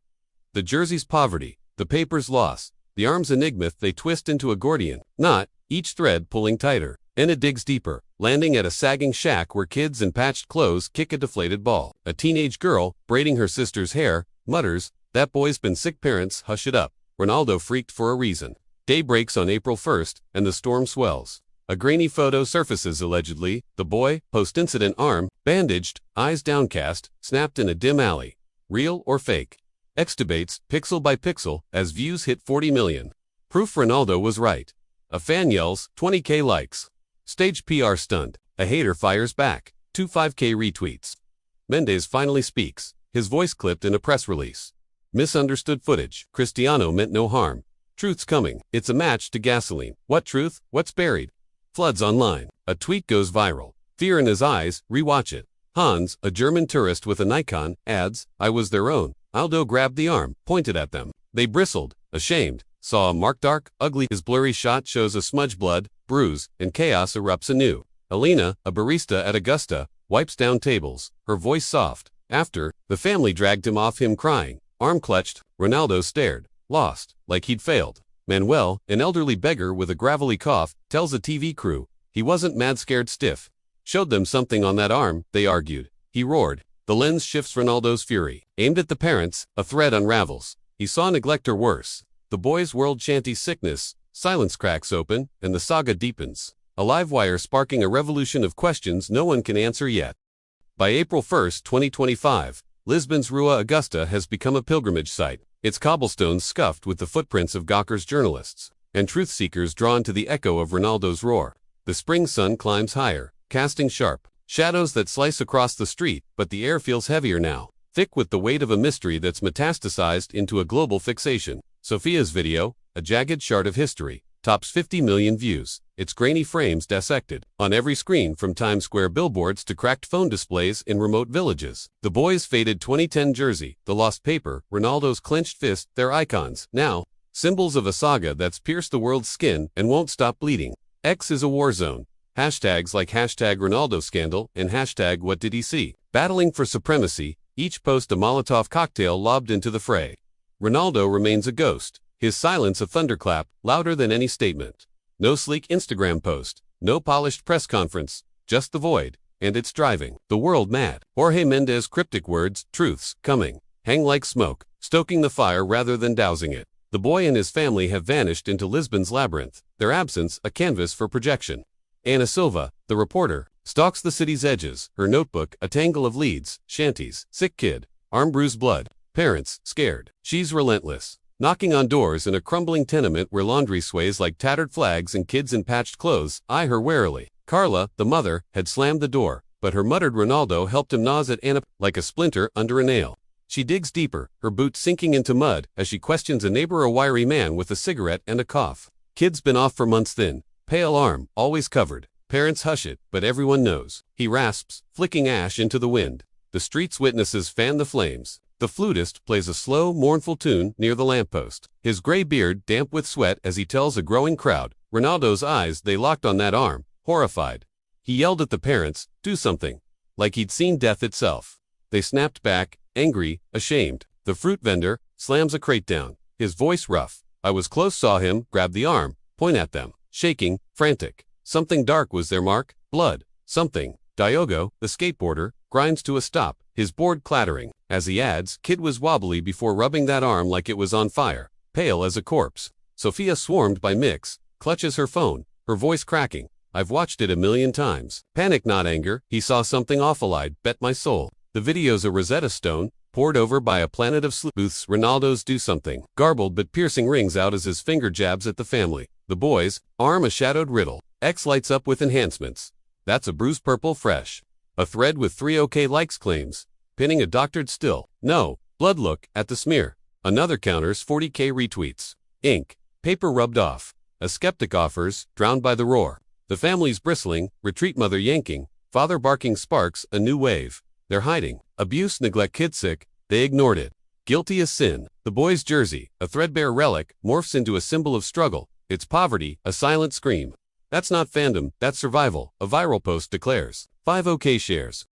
The jersey's poverty, the paper's loss, the arm's enigma, they twist into a Gordian knot, each thread pulling tighter. And it digs deeper, landing at a sagging shack where kids in patched clothes kick a deflated ball. A teenage girl, braiding her sister's hair, mutters, "That boy's been sick, parents, hush it up." Ronaldo freaked for a reason. Day breaks on April 1st, and the storm swells. A grainy photo surfaces, allegedly, the boy, post-incident arm, bandaged, eyes downcast, snapped in a dim alley. Real or fake? X debates, pixel by pixel, as views hit 40 million. Proof Ronaldo was right. A fan yells, 20K likes. Staged PR stunt. A hater fires back. 25K retweets. Mendes finally speaks, his voice clipped in a press release. Misunderstood footage. Cristiano meant no harm. Truth's coming. It's a match to gasoline. What truth? What's buried? Floods online. A tweet goes viral. Fear in his eyes, rewatch it. Hans, a German tourist with a Nikon, adds, "I was their own." Aldo grabbed the arm, pointed at them. They bristled, ashamed. Saw a mark, dark, ugly. His blurry shot shows a smudge, blood, bruise, and chaos erupts anew. Alina, a barista at Augusta, wipes down tables, her voice soft. After, the family dragged him off, him crying, arm clutched. Ronaldo stared, lost, like he'd failed. Manuel, an elderly beggar with a gravelly cough, tells a TV crew, he wasn't mad, scared stiff. Showed them something on that arm, they argued. He roared. The lens shifts, Ronaldo's fury. Aimed at the parents, a thread unravels. He saw neglect or worse. The boy's world shanty sickness, silence cracks open, and the saga deepens. A live wire sparking a revolution of questions no one can answer yet. By April 1st, 2025, Lisbon's Rua Augusta has become a pilgrimage site, its cobblestones scuffed with the footprints of Gawker's journalists, and truth seekers drawn to the echo of Ronaldo's roar. The spring sun climbs higher, casting sharp shadows that slice across the street, but the air feels heavier now, thick with the weight of a mystery that's metastasized into a global fixation. Sophia's video, a jagged shard of history, tops 50 million views, its grainy frames dissected on every screen, from Times Square billboards to cracked phone displays in remote villages. The boy's faded 2010 jersey, the lost paper, Ronaldo's clenched fist, their icons, now symbols of a saga that's pierced the world's skin and won't stop bleeding. X is a war zone. Hashtags like hashtag Ronaldo scandal and hashtag what did he see, battling for supremacy, each post a Molotov cocktail lobbed into the fray. Ronaldo remains a ghost, his silence a thunderclap, louder than any statement. No sleek Instagram post, no polished press conference, just the void, and it's driving the world mad. Jorge Mendes' cryptic words, truth's coming, hang like smoke, stoking the fire rather than dousing it. The boy and his family have vanished into Lisbon's labyrinth, their absence a canvas for projection. Ana Silva, the reporter, Stalks the city's edges, her notebook a tangle of leads, shanties, sick kid, arm bruised blood, parents, scared. She's relentless. Knocking on doors in a crumbling tenement where laundry sways like tattered flags and kids in patched clothes eye her warily. Carla, the mother, had slammed the door, but her muttered Ronaldo helped him gnaws at Anna like a splinter under a nail. She digs deeper, her boots sinking into mud as she questions a neighbor, a wiry man with a cigarette and a cough. Kid's been off for months thin, pale arm, always covered. Parents hush it, but everyone knows. He rasps, flicking ash into the wind. The street's witnesses fan the flames. The flutist plays a slow, mournful tune near the lamppost. His gray beard damp with sweat as he tells a growing crowd. Ronaldo's eyes, they locked on that arm, horrified. He yelled at the parents, "Do something." Like he'd seen death itself. They snapped back, angry, ashamed. The fruit vendor slams a crate down. His voice rough. I was close, saw him grab the arm, point at them, shaking, frantic. Something dark was their mark, blood, something. Diogo, the skateboarder, grinds to a stop, his board clattering. As he adds, kid was wobbly before rubbing that arm like it was on fire, pale as a corpse. Sophia, swarmed by mix, clutches her phone, her voice cracking. I've watched it 1,000,000 times. Panic, not anger, he saw something awful, I'd bet my soul. The video's a Rosetta Stone, poured over by a planet of sleuths. Ronaldo's do something. Garbled but piercing rings out as his finger jabs at the family. The boys, arm a shadowed riddle. X lights up with enhancements. That's a bruised purple fresh. A thread with 3 OK likes claims. Pinning a doctored still. No. Blood, look at the smear. Another counters 40K retweets. Ink. Paper rubbed off. A skeptic offers, drowned by the roar. The family's bristling, retreat, mother yanking, father barking sparks a new wave. They're hiding. Abuse, neglect, kid sick, they ignored it. Guilty as sin. The boy's jersey, a threadbare relic, morphs into a symbol of struggle. It's poverty, a silent scream. That's not fandom, that's survival, a viral post declares. 5 OK shares.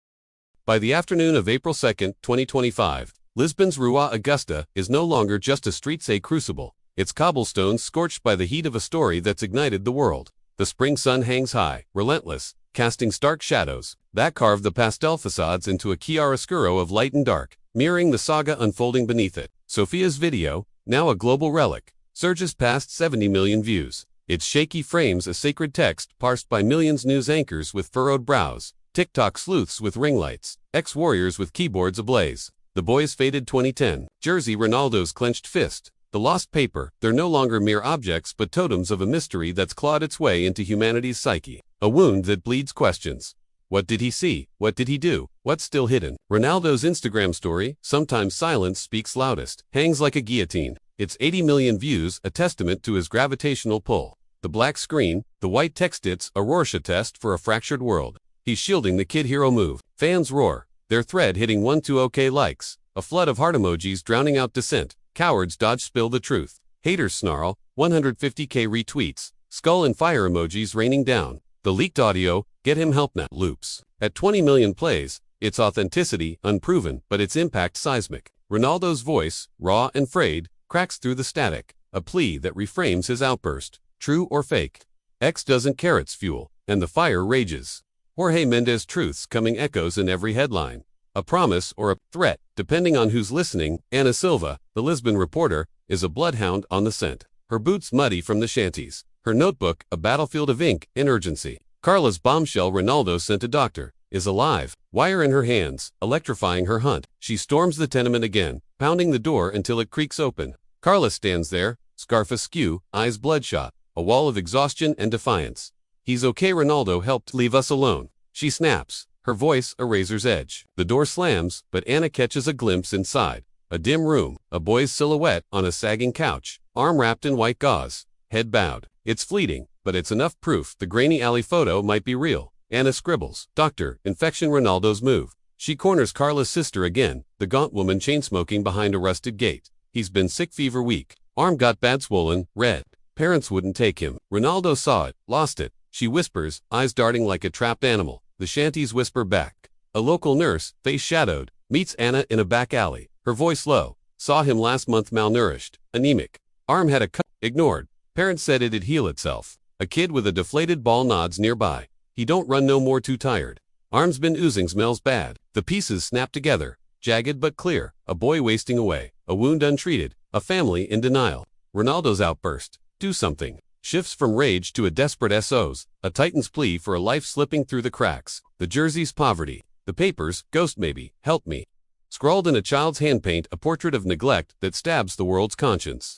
By the afternoon of April 2, 2025, Lisbon's Rua Augusta is no longer just a streets crucible. It's cobblestones scorched by the heat of a story that's ignited the world. The spring sun hangs high, relentless, casting stark shadows that carve the pastel facades into a chiaroscuro of light and dark, mirroring the saga unfolding beneath it. Sophia's video, now a global relic, surges past 70 million views. Its shaky frames a sacred text parsed by millions, news anchors with furrowed brows, TikTok sleuths with ring lights, ex-warriors with keyboards ablaze. The boy's faded 2010 jersey, Ronaldo's clenched fist. The lost paper, they're no longer mere objects but totems of a mystery that's clawed its way into humanity's psyche. A wound that bleeds questions. What did he see? What did he do? What's still hidden? Ronaldo's Instagram story, sometimes silence speaks loudest, hangs like a guillotine. Its 80 million views, a testament to his gravitational pull. The black screen, the white text, it's a Rorschach test for a fractured world. He's shielding the kid hero move. Fans roar, their thread hitting 1-2 OK likes. A flood of heart emojis drowning out dissent. Cowards dodge, spill the truth. Haters snarl, 150K retweets. Skull and fire emojis raining down. The leaked audio, get him help now, loops. At 20 million plays, its authenticity unproven, but its impact seismic. Ronaldo's voice, raw and frayed, cracks through the static. A plea that reframes his outburst. True or fake? X doesn't care, it's fuel, and the fire rages. Jorge Mendes truths coming echoes in every headline. A promise or a threat, depending on who's listening. Ana Silva, the Lisbon reporter, is a bloodhound on the scent. Her boots muddy from the shanties. Her notebook, a battlefield of ink and urgency. Carla's bombshell, Ronaldo sent a doctor, is alive. Wire in her hands, electrifying her hunt. She storms the tenement again, pounding the door until it creaks open. Carla stands there, scarf askew, eyes bloodshot, a wall of exhaustion and defiance. He's okay, Ronaldo helped, leave us alone. She snaps, her voice a razor's edge. The door slams, but Anna catches a glimpse inside. A dim room, a boy's silhouette on a sagging couch, arm wrapped in white gauze, head bowed. It's fleeting, but it's enough proof the grainy alley photo might be real. Anna scribbles, Doctor, infection, Ronaldo's move. She corners Carla's sister again, the gaunt woman chain-smoking behind a rusted gate. He's been sick, fever week. Arm got bad, swollen, red. Parents wouldn't take him. Ronaldo saw it, lost it. She whispers, eyes darting like a trapped animal. The shanties whisper back. A local nurse, face shadowed, meets Anna in a back alley. Her voice low. Saw him last month, malnourished, anemic. Arm had a cut, ignored. Parents said it'd heal itself. A kid with a deflated ball nods nearby. He don't run no more, too tired. Arm's been oozing, smells bad. The pieces snap together, jagged but clear. A boy wasting away. A wound untreated. A family in denial. Ronaldo's outburst. Do something. shifts from rage to a desperate SOS, a Titan's plea for a life slipping through the cracks. The jersey's poverty. The papers, ghost maybe, help me. Scrawled in a child's handpaint, a portrait of neglect that stabs the world's conscience.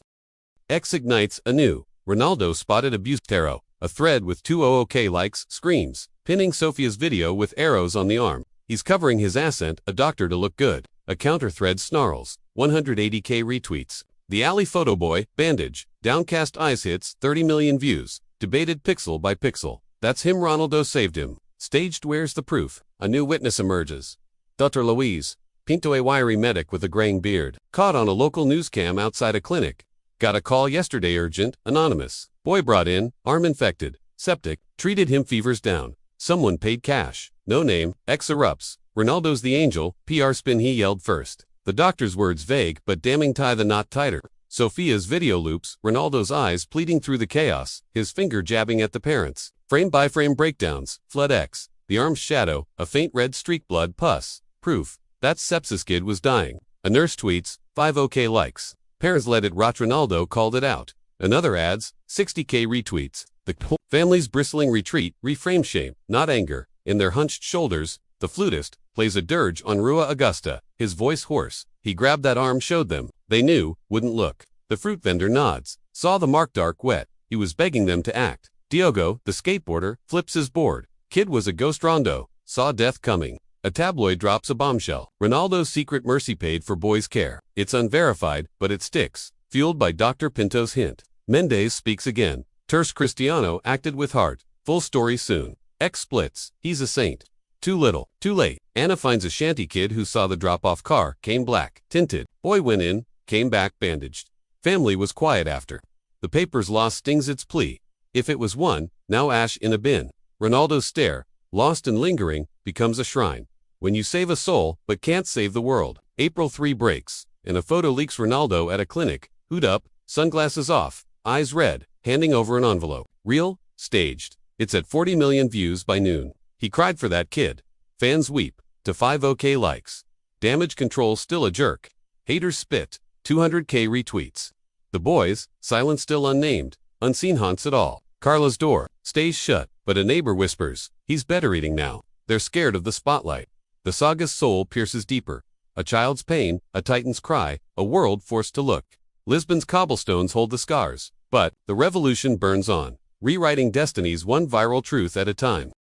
X ignites anew. Ronaldo spotted abuse tarot. A thread with 200k likes, screams, pinning Sophia's video with arrows on the arm. He's covering his accent, a doctor to look good. A counter thread snarls, 180k retweets. The alley photo boy, bandage, downcast eyes hits 30 million views. Debated pixel by pixel. That's him, Ronaldo saved him. Staged, where's the proof? A new witness emerges. Dr. Louise, Pinto, a wiry medic with a graying beard, caught on a local news cam outside a clinic. Got a call yesterday, urgent, anonymous. Boy brought in, arm infected, septic, treated him, fevers down. Someone paid cash. No name, X erupts. Ronaldo's the angel, PR spin, he yelled first. The doctor's words vague but damning, tie the knot tighter. Sophia's video loops, Ronaldo's eyes pleading through the chaos, his finger jabbing at the parents. Frame by frame breakdowns, flood X. The arm's shadow, a faint red streak, blood, pus. Proof. That sepsis kid was dying. A nurse tweets, 50k likes. Parents let it rot, Ronaldo called it out. Another adds, 60k retweets. The family's bristling retreat, reframe shame, not anger. In their hunched shoulders, the flutist plays a dirge on Rua Augusta, his voice hoarse. He grabbed that arm, showed them. They knew, wouldn't look. The fruit vendor nods, saw the mark dark wet. He was begging them to act. Diogo, the skateboarder, flips his board. Kid was a ghost. Rondo saw death coming. A tabloid drops a bombshell. Ronaldo's secret mercy paid for boy's care. It's unverified, but it sticks. Fueled by Dr. Pinto's hint. Mendes speaks again. Terse Cristiano acted with heart. Full story soon. X splits. He's a saint. Too little. Too late. Anna finds a shanty kid who saw the drop-off car. Came black. Tinted. Boy went in. Came back bandaged. Family was quiet after. The paper's loss stings its plea. If it was one, now ash in a bin. Ronaldo's stare, lost and lingering, becomes a shrine. When you save a soul, but can't save the world. April 3 breaks, and a photo leaks Ronaldo at a clinic, hood up, sunglasses off, eyes red, handing over an envelope. Real? Staged. It's at 40 million views by noon. He cried for that kid. Fans weep. To 50k likes. Damage control still a jerk. Haters spit. 200k retweets. The boys, silent still unnamed, unseen haunts it all. Carla's door stays shut, but a neighbor whispers, he's better eating now. They're scared of the spotlight. The saga's soul pierces deeper. A child's pain, a titan's cry, a world forced to look. Lisbon's cobblestones hold the scars, but the revolution burns on, rewriting destinies one viral truth at a time.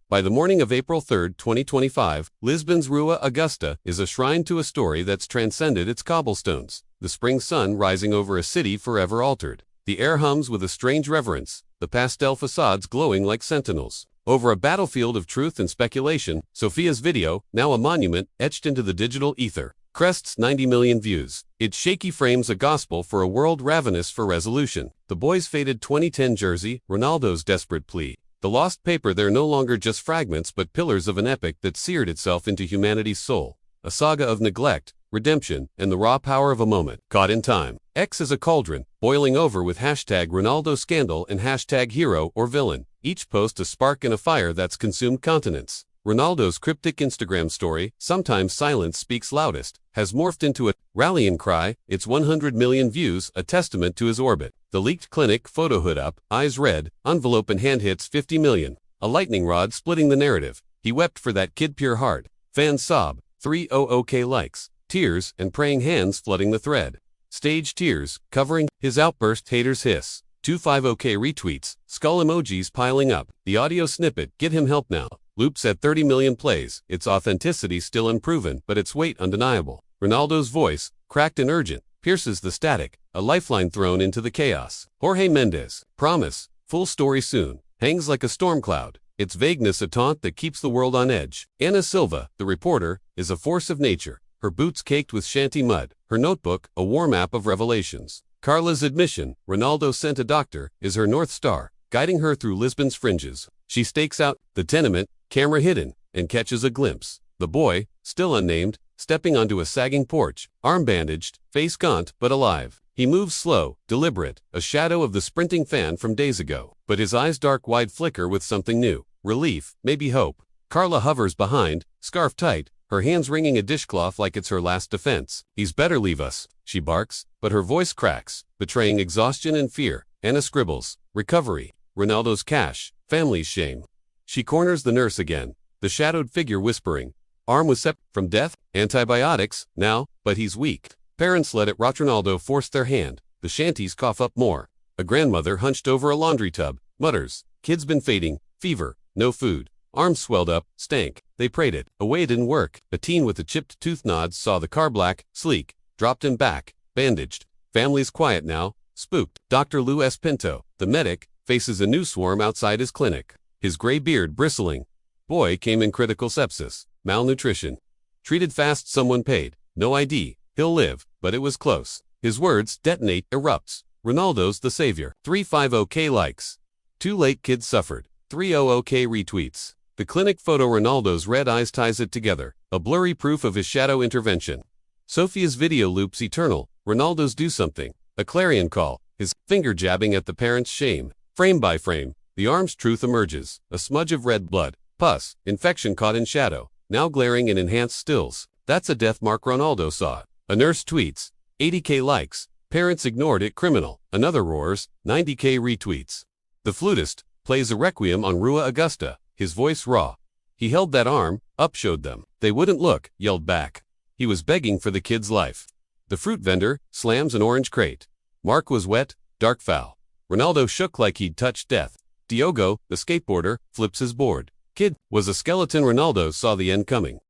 By the morning of April 3, 2025, Lisbon's Rua Augusta is a shrine to a story that's transcended its cobblestones. The spring sun rising over a city forever altered. The air hums with a strange reverence, the pastel facades glowing like sentinels. Over a battlefield of truth and speculation, Sophia's video, now a monument, etched into the digital ether, crests 90 million views. Its shaky frames a gospel for a world ravenous for resolution. The boy's faded 2010 jersey, Ronaldo's desperate plea. The lost paper, they're no longer just fragments but pillars of an epic that seared itself into humanity's soul. A saga of neglect, redemption, and the raw power of a moment, caught in time. X is a cauldron, boiling over with hashtag Ronaldo scandal and hashtag hero or villain. Each post a spark in a fire that's consumed continents. Ronaldo's cryptic Instagram story, sometimes silence speaks loudest, has morphed into a rallying cry, its 100 million views, a testament to his orbit. The leaked clinic photo, hood up, eyes red, envelope in hand, hits 50 million. A lightning rod splitting the narrative. He wept for that kid, pure heart. Fans sob, 300k likes, tears and praying hands flooding the thread. Stage tears, covering his outburst, haters hiss. 250k retweets, skull emojis piling up. The audio snippet, get him help now, loops at 30 million plays, its authenticity still unproven, but its weight undeniable. Ronaldo's voice, cracked and urgent, pierces the static, a lifeline thrown into the chaos. Jorge Mendes, promise, full story soon, hangs like a storm cloud, its vagueness a taunt that keeps the world on edge. Ana Silva, the reporter, is a force of nature, her boots caked with shanty mud, her notebook, a war map of revelations. Carla's admission, Ronaldo sent a doctor, is her North Star, guiding her through Lisbon's fringes. She stakes out the tenement, camera hidden, and catches a glimpse. The boy, still unnamed, stepping onto a sagging porch, arm bandaged, face gaunt but alive. He moves slow, deliberate, a shadow of the sprinting fan from days ago. But his eyes dark wide flicker with something new. Relief, maybe hope. Carla hovers behind, scarf tight, her hands wringing a dishcloth like it's her last defense. He's better leave us, she barks, but her voice cracks, betraying exhaustion and fear. Anna scribbles, recovery, Ronaldo's cash, family's shame. She corners the nurse again, the shadowed figure whispering, arm was separated from death, antibiotics, now, but he's weak. Parents let it rot. Ronaldo forced their hand, the shanties cough up more. A grandmother hunched over a laundry tub, mutters, kid's been fading, fever, no food. Arms swelled up, stank. They prayed it away. It didn't work. A teen with a chipped tooth nods saw the car black, sleek, dropped him back, bandaged. Family's quiet now, spooked. Dr. Lou S. Pinto, the medic, faces a new swarm outside his clinic. His gray beard bristling. Boy came in critical sepsis, malnutrition. Treated fast, someone paid. No ID, he'll live, but it was close. His words detonate, erupts. Ronaldo's the savior. 350K likes. Too late, kids suffered. 300K retweets. The clinic photo. Ronaldo's red eyes ties it together, a blurry proof of his shadow intervention. Sophia's video loops eternal. Ronaldo's do something. A clarion call, his finger jabbing at the parents' shame. Frame by frame, the arm's truth emerges. A smudge of red blood, pus, infection caught in shadow, now glaring in enhanced stills. That's a death mark. Ronaldo saw it. A nurse tweets, 80K likes. Parents ignored it. Criminal. Another roars, 90K retweets. The flutist plays a requiem on Rua Augusta, his voice raw. He held that arm up, showed them. They wouldn't look, yelled back. He was begging for the kid's life. The fruit vendor slams an orange crate. Mark was wet, dark foul. Ronaldo shook like he'd touched death. Diogo, the skateboarder, flips his board. Kid was a skeleton. Ronaldo saw the end coming.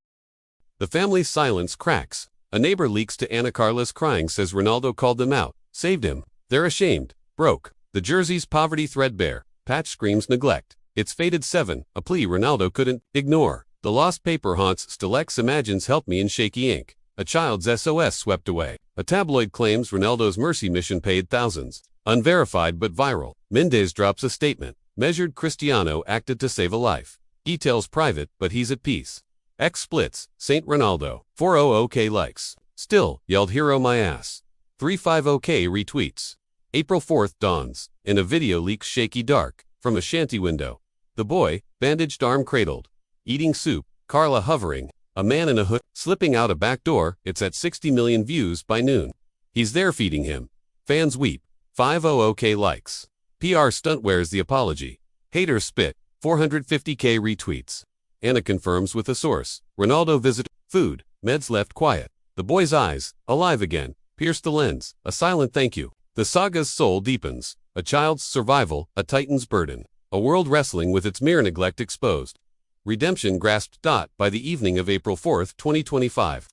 The family's silence cracks. A neighbor leaks to Ana Carla's crying, says Ronaldo called them out, saved him. They're ashamed, broke. The jersey's poverty threadbare. Patch screams neglect. It's faded 7, a plea Ronaldo couldn't ignore. The lost paper haunts. Stilex imagines help me in shaky ink. A child's SOS swept away. A tabloid claims Ronaldo's mercy mission paid thousands. Unverified but viral. Mendes drops a statement. Measured. Cristiano acted to save a life. Details private, but he's at peace. X splits. Saint Ronaldo. 400K likes. Still, yelled hero my ass. 350K retweets. April 4th dawns. In a video leaks shaky dark, from a shanty window. The boy, bandaged arm cradled. Eating soup, Carla hovering. A man in a hood, slipping out a back door. It's at 60 million views by noon. He's there feeding him. Fans weep. 500K likes. PR stunt wears the apology. Haters spit. 450K retweets. Anna confirms with a source. Ronaldo visit. Food. Meds left quiet. The boy's eyes, alive again, pierce the lens. A silent thank you. The saga's soul deepens. A child's survival, a titan's burden. A world wrestling with its mere neglect exposed. Redemption grasped. By the evening of April 4, 2025.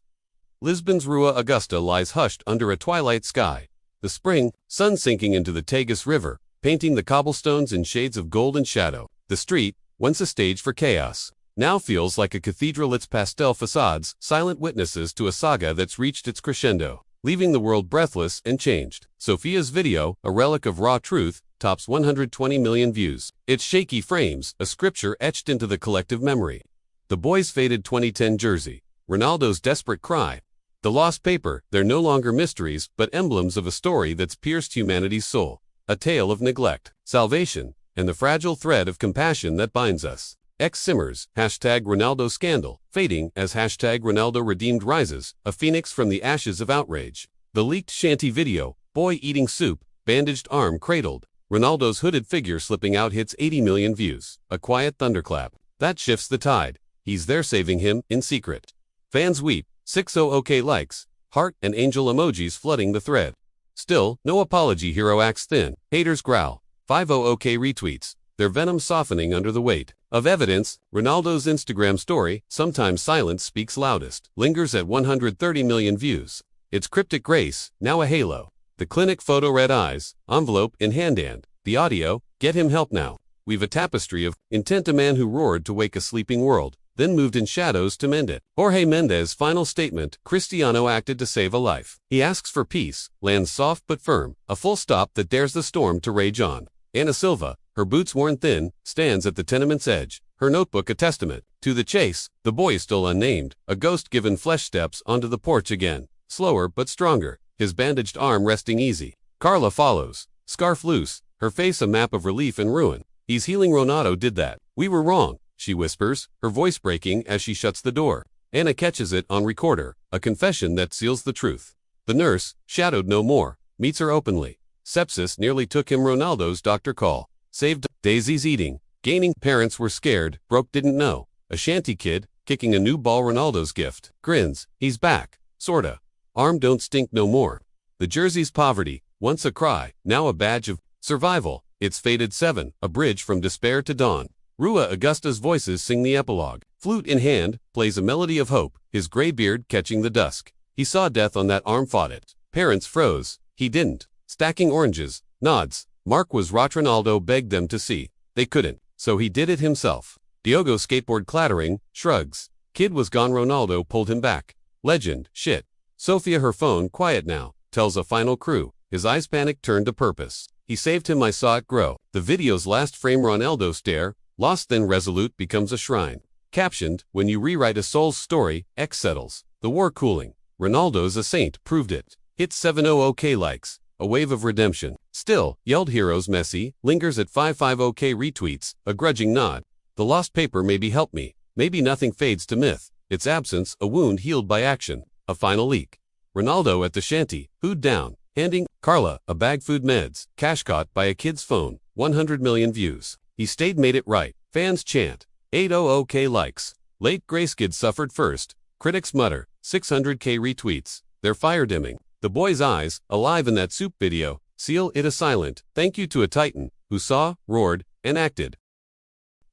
Lisbon's Rua Augusta lies hushed under a twilight sky. The spring sun sinking into the Tagus River, painting the cobblestones in shades of gold and shadow. The street, once a stage for chaos, now feels like a cathedral. Its pastel facades, silent witnesses to a saga that's reached its crescendo, leaving the world breathless and changed. Sophia's video, a relic of raw truth, tops 120 million views. Its shaky frames, a scripture etched into the collective memory. The boy's faded 2010 jersey, Ronaldo's desperate cry. The lost paper, they're no longer mysteries, but emblems of a story that's pierced humanity's soul. A tale of neglect, salvation, and the fragile thread of compassion that binds us. X simmers, hashtag Ronaldo scandal, fading as hashtag Ronaldo redeemed rises, a phoenix from the ashes of outrage. The leaked shanty video, boy eating soup, bandaged arm cradled, Ronaldo's hooded figure slipping out hits 80 million views. A quiet thunderclap. That shifts the tide. He's there saving him, in secret. Fans weep, 600K likes, heart and angel emojis flooding the thread. Still, no apology. Hero acts thin. Haters growl. 500K retweets, their venom softening under the weight of evidence. Ronaldo's Instagram story, sometimes silence speaks loudest, lingers at 130 million views. Its cryptic grace, now a halo. The clinic photo, red eyes, envelope in hand. The audio, get him help now. We've a tapestry of intent. A man who roared to wake a sleeping world, then moved in shadows to mend it. Jorge Mendes' final statement, Cristiano acted to save a life. He asks for peace, lands soft but firm, a full stop that dares the storm to rage on. Ana Silva, her boots worn thin, stands at the tenement's edge, her notebook a testament. To the chase, the boy still unnamed, a ghost given flesh, steps onto the porch again, slower but stronger, his bandaged arm resting easy. Carla follows, scarf loose, her face a map of relief and ruin. He's healing. Ronaldo did that. We were wrong, she whispers, her voice breaking as she shuts the door. Anna catches it on recorder, a confession that seals the truth. The nurse, shadowed no more, meets her openly. Sepsis nearly took him. Ronaldo's doctor call saved Daisy's eating. Gaining parents were scared, broke didn't know. A shanty kid, kicking a new ball. Ronaldo's gift. Grins, he's back. Sorta. Arm don't stink no more. The jersey's poverty, once a cry, now a badge of survival. It's faded 7, a bridge from despair to dawn. Rua Augusta's voices sing the epilogue. Flute in hand, plays a melody of hope, his gray beard catching the dusk. He saw death on that arm, fought it. Parents froze, he didn't. Stacking oranges, nods. Mark was right. Ronaldo begged them to see. They couldn't, so he did it himself. Diogo skateboard clattering, shrugs. Kid was gone. Ronaldo pulled him back. Legend, shit. Sophia, her phone quiet now, tells a final crew. His eyes panic turned to purpose. He saved him, I saw it grow. The video's last frame, Ronaldo stare, lost then resolute becomes a shrine. Captioned, when you rewrite a soul's story, X settles. The war cooling. Ronaldo's a saint, proved it. Hit 700k likes. A wave of redemption. Still, yelled heroes. Messi lingers at 550k retweets, a grudging nod. The lost paper maybe helped me. Maybe nothing fades to myth. Its absence, a wound healed by action. A final leak. Ronaldo at the shanty, food down, handing Carla a bag food meds, cash caught by a kid's phone, 100 million views. He stayed, made it right. Fans chant, 800k likes. Late Grace Kid suffered first. Critics mutter, 600k retweets. They're fire dimming. The boy's eyes, alive in that soup video, seal it a silent thank you to a titan who saw, roared, and acted.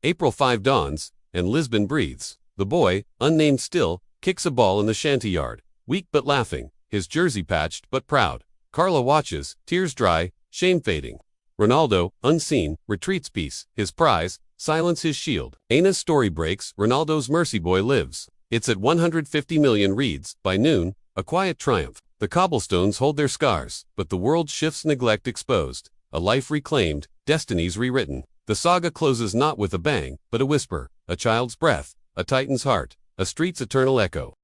April 5 dawns, and Lisbon breathes. The boy, unnamed still, kicks a ball in the shanty yard. Weak but laughing, his jersey patched but proud. Carla watches, tears dry, shame fading. Ronaldo, unseen, retreats, peace, his prize, silence his shield. Aina's story breaks. Ronaldo's mercy boy lives. It's at 150 million reads. By noon, a quiet triumph. The cobblestones hold their scars, but the world shifts, neglect exposed. A life reclaimed, destinies rewritten. The saga closes not with a bang, but a whisper, a child's breath, a titan's heart, a street's eternal echo.